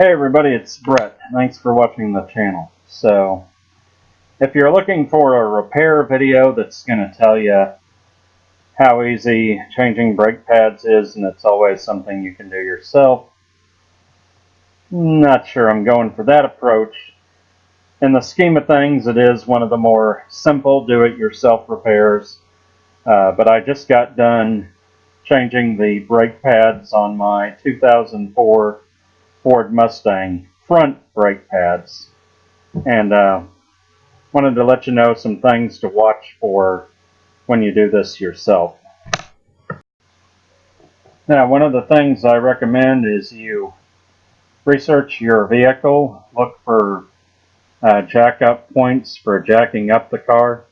Hey everybody, it's Brett. Thanks for watching the channel. So, if you're looking for a repair video that's going to tell you how easy changing brake pads is, and it's always something you can do yourself, not sure I'm going for that approach. In the scheme of things, it is one of the more simple do-it-yourself repairs, but I just got done changing the brake pads on my 2004 Ford Mustang front brake pads, and wanted to let you know some things to watch for when you do this yourself. Now, one of the things I recommend is you research your vehicle, look for jack-up points for jacking up the car,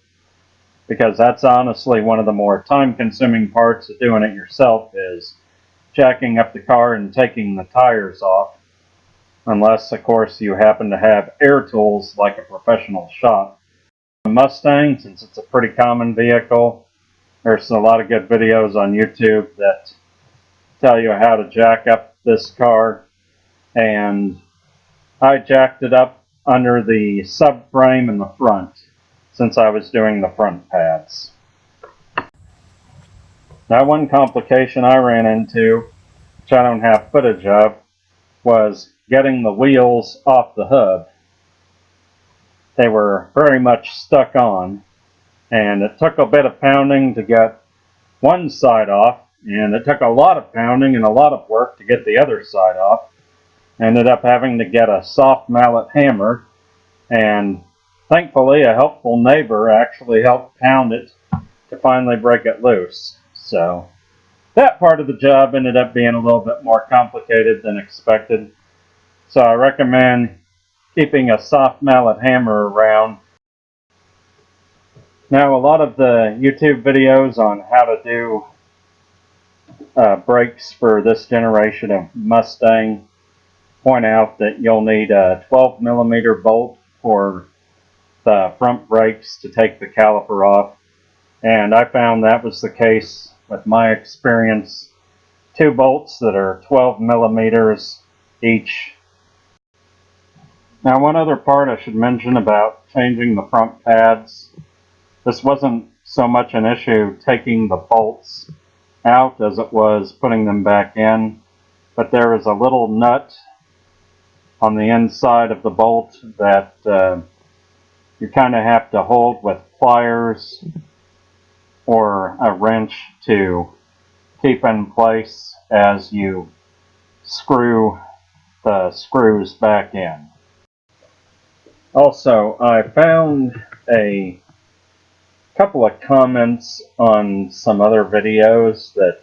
because that's honestly one of the more time-consuming parts of doing it yourself, is jacking up the car and taking the tires off. Unless, of course, you happen to have air tools like a professional shop. The Mustang, since it's a pretty common vehicle, there's a lot of good videos on YouTube that tell you how to jack up this car. And I jacked it up under the subframe in the front, since I was doing the front pads. Now, one complication I ran into, which I don't have footage of, was getting the wheels off the hub. They were very much stuck on, and it took a bit of pounding to get one side off, and it took a lot of pounding and a lot of work to get the other side off. I ended up having to get a soft mallet hammer, and thankfully a helpful neighbor actually helped pound it to finally break it loose. So that part of the job ended up being a little bit more complicated than expected. So I recommend keeping a soft mallet hammer around. Now, a lot of the YouTube videos on how to do brakes for this generation of Mustang point out that you'll need a 12mm bolt for the front brakes to take the caliper off. And I found that was the case with my experience. 2 bolts that are 12mm each. Now, one other part I should mention about changing the front pads. This wasn't so much an issue taking the bolts out as it was putting them back in, but there is a little nut on the inside of the bolt that you kind of have to hold with pliers or a wrench to keep in place as you screw the screws back in. Also, I found a couple of comments on some other videos that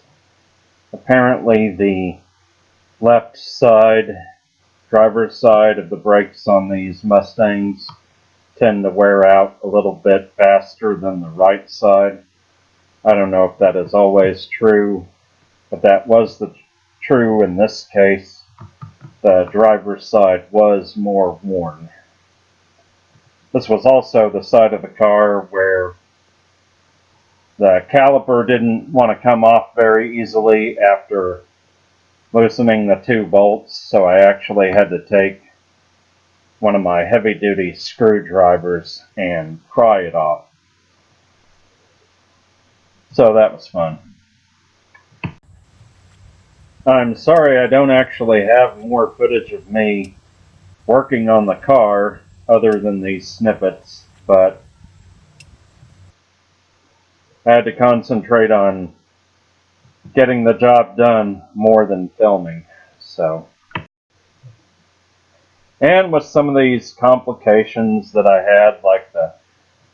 apparently the left side, driver's side of the brakes on these Mustangs tend to wear out a little bit faster than the right side. I don't know if that is always true, but that was true in this case. The driver's side was more worn. This was also the side of the car where the caliper didn't want to come off very easily after loosening the 2 bolts, so I actually had to take one of my heavy-duty screwdrivers and pry it off. So that was fun. I'm sorry I don't actually have more footage of me working on the car other than these snippets, but I had to concentrate on getting the job done more than filming. So, and with some of these complications that I had, like the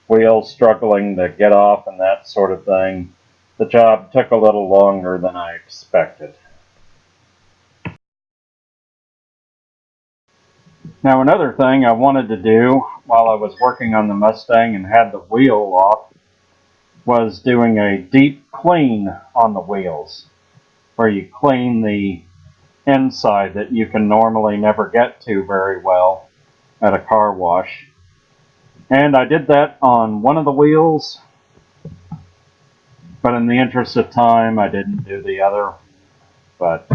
wheels struggling to get off and that sort of thing, the job took a little longer than I expected. Now, another thing I wanted to do while I was working on the Mustang and had the wheel off was doing a deep clean on the wheels, where you clean the inside that you can normally never get to very well at a car wash. And I did that on one of the wheels, but in the interest of time I didn't do the other. But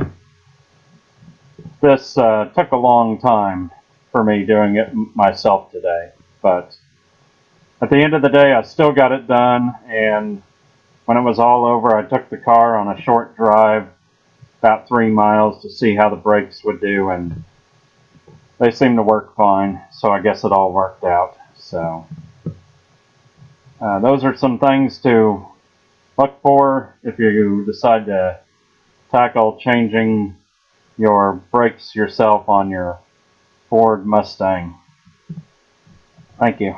This took a long time for me doing it myself today, but at the end of the day I still got it done, and when it was all over I took the car on a short drive, about 3 miles, to see how the brakes would do, and they seemed to work fine, so I guess it all worked out. So those are some things to look for if you decide to tackle changing your brakes yourself on your Ford Mustang. Thank you.